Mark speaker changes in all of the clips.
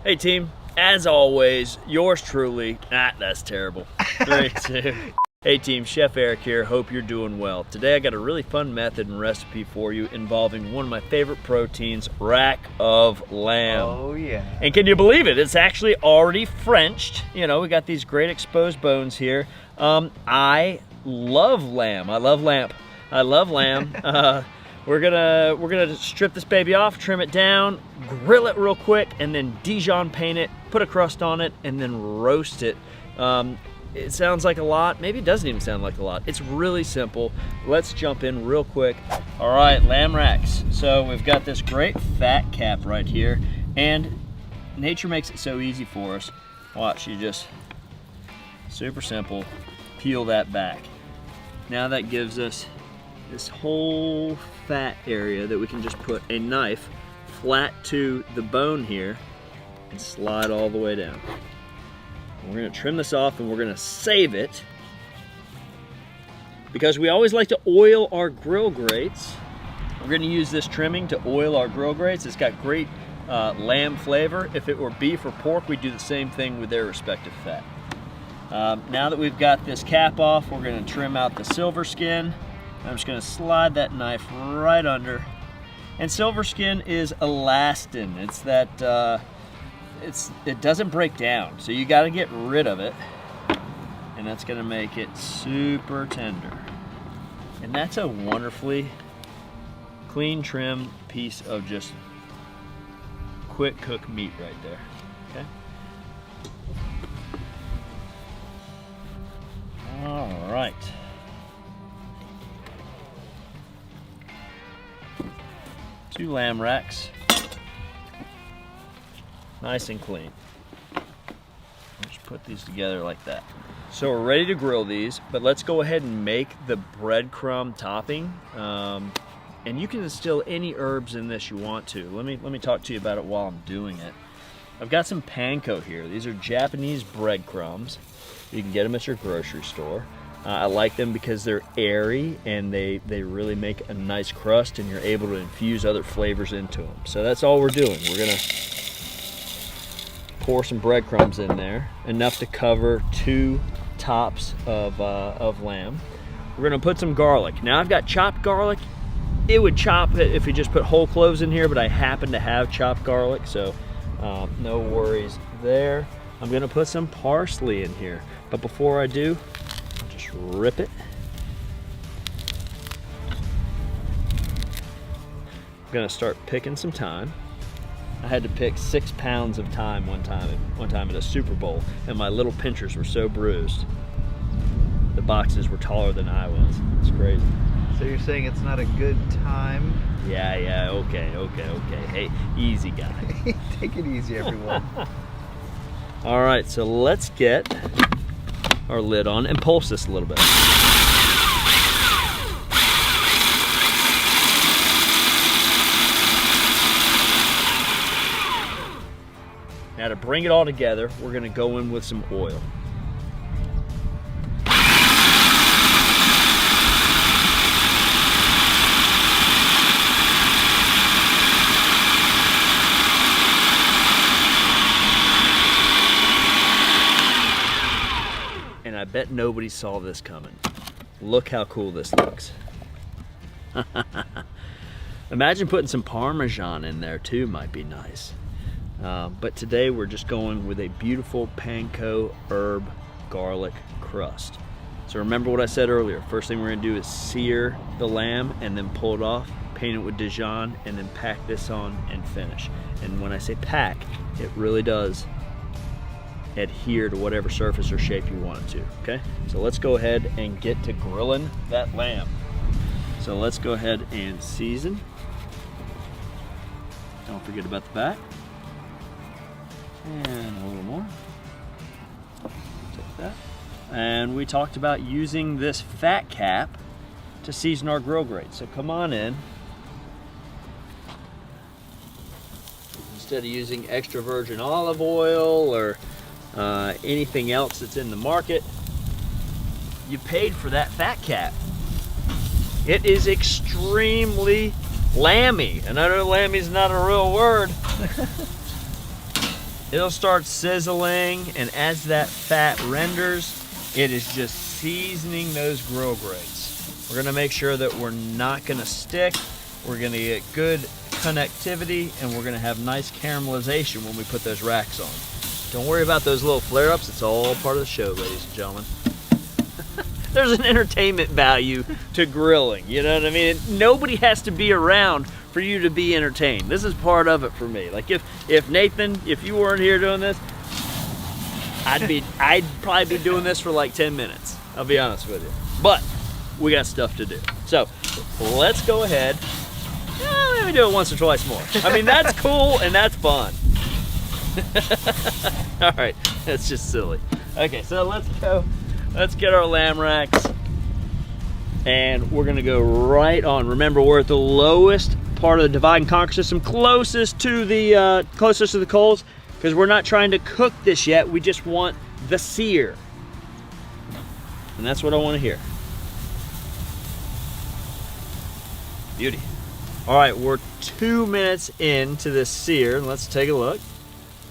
Speaker 1: Hey team, as always, yours truly, that's terrible. 3, 2. Hey team, Chef Eric here, hope you're doing well. Today I got a really fun method and recipe for you involving one of my favorite proteins, rack of lamb.
Speaker 2: Oh yeah.
Speaker 1: And can you believe it? It's actually already Frenched. You know, we got these great exposed bones here. I love lamb. I love lamb. We're gonna strip this baby off, trim it down, grill it real quick, and then Dijon paint it, put a crust on it, and then roast it. It sounds like a lot. Maybe it doesn't even sound like a lot. It's really simple. Let's jump in real quick. All right, lamb racks. So we've got this great fat cap right here, and nature makes it so easy for us. Watch, you just, super simple, peel that back. Now that gives us this whole fat area that we can just put a knife flat to the bone here and slide all the way down. We're gonna trim this off and we're gonna save it because we always like to oil our grill grates. We're gonna use this trimming to oil our grill grates. It's got great lamb flavor. If it were beef or pork, we'd do the same thing with their respective fat. Now that we've got this cap off, we're gonna trim out the silver skin. I'm just gonna slide that knife right under. And silver skin is elastin. It's that, it doesn't break down, so you gotta get rid of it. And that's gonna make it super tender. And that's a wonderfully clean trim piece of just quick cook meat right there, okay? All right. Two lamb racks, nice and clean. Just put these together like that. So we're ready to grill these, but let's go ahead and make the breadcrumb topping. And you can instill any herbs in this you want to. Let me talk to you about it while I'm doing it. I've got some panko here. These are Japanese breadcrumbs. You can get them at your grocery store. I like them because they're airy and they really make a nice crust and you're able to infuse other flavors into them. So that's all we're doing. We're gonna pour some breadcrumbs in there, enough to cover 2 tops of lamb. We're gonna put some garlic. Now I've got chopped garlic. It would chop it if you just put whole cloves in here, but I happen to have chopped garlic, so no worries there. I'm gonna put some parsley in here, but before I do, rip it. I'm gonna start picking some thyme. I had to pick 6 pounds of thyme one time at a Super Bowl, and my little pinchers were so bruised. The boxes were taller than I was. It's crazy.
Speaker 2: So you're saying it's not a good time?
Speaker 1: Yeah, okay. Hey, easy guy.
Speaker 2: Take it easy, everyone.
Speaker 1: All right, so let's get our lid on and pulse this a little bit. Now to bring it all together, we're gonna go in with some oil. And I bet nobody saw this coming. Look how cool this looks. Imagine putting some Parmesan in there too, might be nice. But today we're just going with a beautiful panko herb garlic crust. So remember what I said earlier. First thing we're gonna do is sear the lamb and then pull it off, paint it with Dijon, and then pack this on and finish. And when I say pack, it really does adhere to whatever surface or shape you want it to, okay? So let's go ahead and get to grilling that lamb. So let's go ahead and season. Don't forget about the back. And a little more. Take that. And we talked about using this fat cap to season our grill grate. So come on in. Instead of using extra virgin olive oil or anything else that's in the market, you paid for that fat cap. It is extremely lammy, and I know lammy's not a real word. It'll start sizzling, and as that fat renders, it is just seasoning those grill grates. We're gonna make sure that we're not gonna stick, we're gonna get good connectivity, and we're gonna have nice caramelization when we put those racks on. Don't worry about those little flare-ups, it's all part of the show, ladies and gentlemen. There's an entertainment value to grilling, you know what I mean? Nobody has to be around for you to be entertained. This is part of it for me. Like if Nathan, if you weren't here doing this, I'd probably be doing this for like 10 minutes. I'll be honest with you. But we got stuff to do. So let's go ahead. Let me do it once or twice more. I mean, that's cool and that's fun. All right, that's just silly. Okay, so let's go. Let's get our lamb racks, and we're gonna go right on. Remember, we're at the lowest part of the divide and conquer system, closest to the coals, because we're not trying to cook this yet. We just want the sear, and that's what I want to hear. Beauty. All right, we're 2 minutes into this sear. Let's take a look.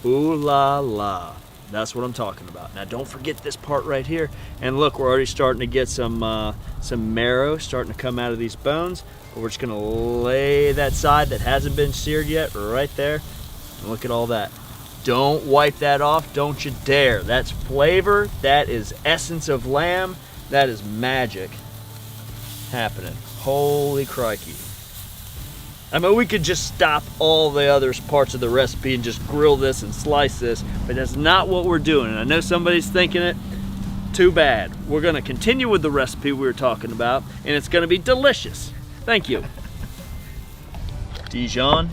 Speaker 1: Ooh la la. That's what I'm talking about. Now don't forget this part right here. And look, we're already starting to get some marrow starting to come out of these bones. We're just gonna lay that side that hasn't been seared yet right there. And look at all that. Don't wipe that off, don't you dare. That's flavor, that is essence of lamb, that is magic happening. Holy crikey. I mean, we could just stop all the other parts of the recipe and just grill this and slice this, but that's not what we're doing. And I know somebody's thinking it. Too bad. We're gonna continue with the recipe we were talking about, and it's gonna be delicious. Thank you. Dijon.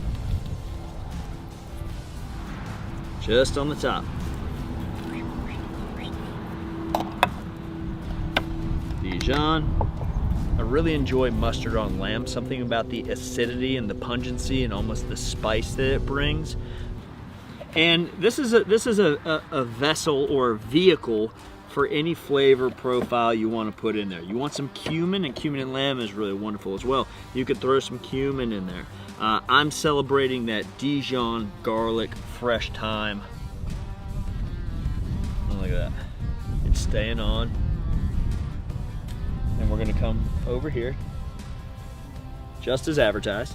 Speaker 1: Just on the top. Dijon. I really enjoy mustard on lamb, something about the acidity and the pungency and almost the spice that it brings. And this is a vessel or a vehicle for any flavor profile you want to put in there. You want some cumin, and cumin and lamb is really wonderful as well. You could throw some cumin in there. I'm celebrating that Dijon garlic fresh thyme. Oh, look at that. It's staying on. And we're gonna come over here, just as advertised.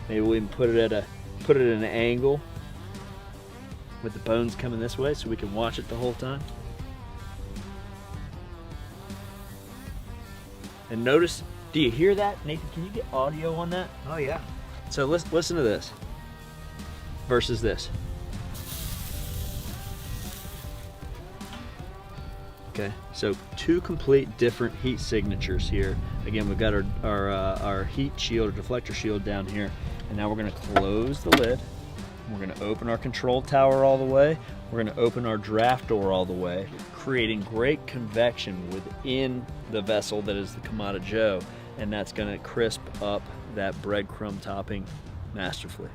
Speaker 1: Maybe we can put it at an angle with the bones coming this way so we can watch it the whole time. And notice, do you hear that? Nathan, can you get audio on that?
Speaker 2: Oh yeah.
Speaker 1: So listen to this versus this. Okay, so two complete different heat signatures here. Again, we've got our heat shield, or deflector shield down here, and now we're gonna close the lid. We're gonna open our control tower all the way. We're gonna open our draft door all the way, creating great convection within the vessel that is the Kamado Joe, and that's gonna crisp up that breadcrumb topping masterfully.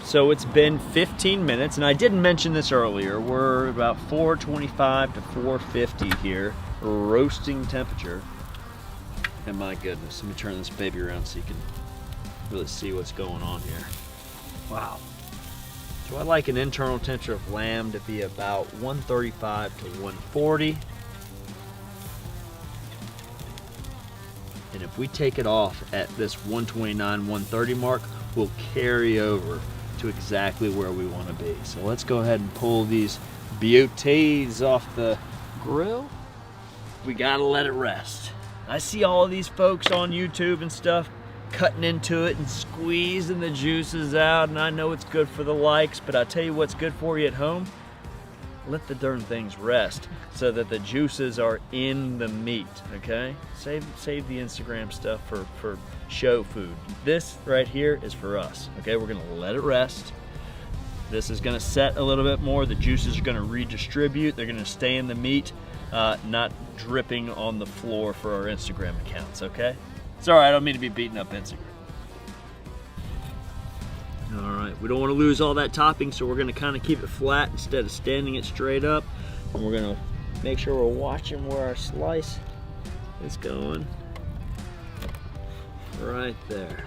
Speaker 1: So it's been 15 minutes, and I didn't mention this earlier. We're about 425 to 450 here, roasting temperature. And my goodness, let me turn this baby around so you can really see what's going on here. Wow. So I like an internal temperature of lamb to be about 135 to 140. And if we take it off at this 129, 130 mark, we'll carry over to exactly where we want to be. So let's go ahead and pull these beautés off the grill. We gotta let it rest. I see all of these folks on YouTube and stuff cutting into it and squeezing the juices out, and I know it's good for the likes, but I tell you what's good for you at home. Let the darn things rest so that the juices are in the meat, okay? Save the Instagram stuff for show food. This right here is for us, okay? We're gonna let it rest. This is gonna set a little bit more. The juices are gonna redistribute. They're gonna stay in the meat, not dripping on the floor for our Instagram accounts, okay? Sorry, I don't mean to be beating up Instagram. All right, we don't want to lose all that topping, so we're going to kind of keep it flat instead of standing it straight up. And we're going to make sure we're watching where our slice is going. Right there.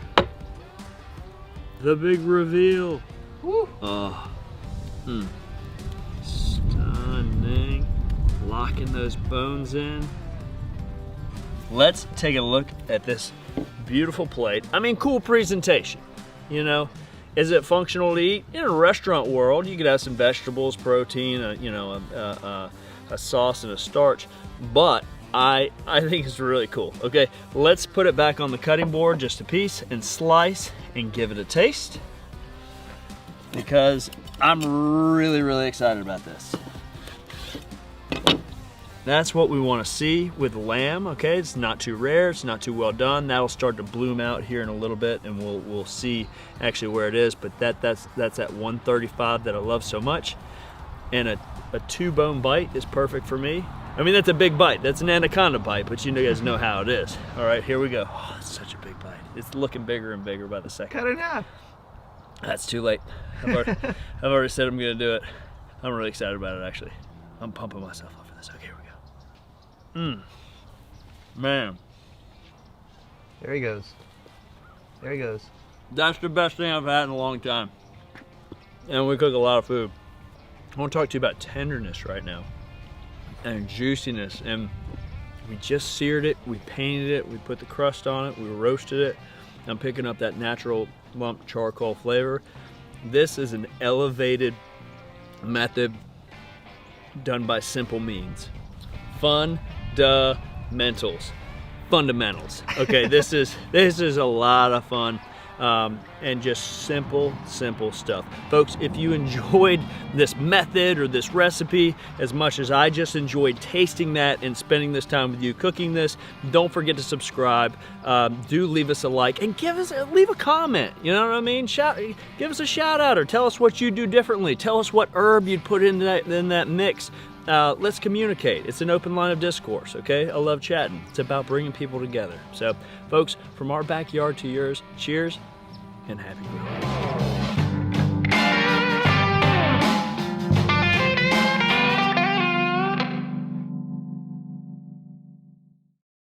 Speaker 1: The big reveal. Woo. Oh. Stunning. Locking those bones in. Let's take a look at this beautiful plate. I mean, cool presentation, you know. Is it functional to eat? In a restaurant world, you could have some vegetables, protein, a sauce and a starch, but I think it's really cool. Okay, let's put it back on the cutting board, just a piece, and slice and give it a taste, because I'm really, really excited about this. That's what we want to see with lamb. Okay, it's not too rare, it's not too well done. That'll start to bloom out here in a little bit, and we'll see actually where it is. But that's at 135 that I love so much, and a 2-bone bite is perfect for me. I mean, that's a big bite. That's an anaconda bite, but you guys know how it is. All right, here we go. Oh, it's such a big bite. It's looking bigger and bigger by the second.
Speaker 2: Cut it in half.
Speaker 1: That's too late. I've already said I'm gonna do it. I'm really excited about it, actually. I'm pumping myself up for this. Okay, here we go. Man.
Speaker 2: There he goes. There he goes.
Speaker 1: That's the best thing I've had in a long time. And we cook a lot of food. I want to talk to you about tenderness right now and juiciness. And we just seared it, we painted it, we put the crust on it, we roasted it. I'm picking up that natural lump charcoal flavor. This is an elevated method done by simple means. Fundamentals. Okay, this is a lot of fun. And just simple stuff. Folks, if you enjoyed this method or this recipe as much as I just enjoyed tasting that and spending this time with you cooking this, don't forget to subscribe. Do leave us a like and leave a comment. You know what I mean? Give us a shout out, or tell us what you do differently. Tell us what herb you'd put in that mix. Let's communicate. It's an open line of discourse, okay? I love chatting. It's about bringing people together. So, folks, from our backyard to yours, cheers and happy cooking.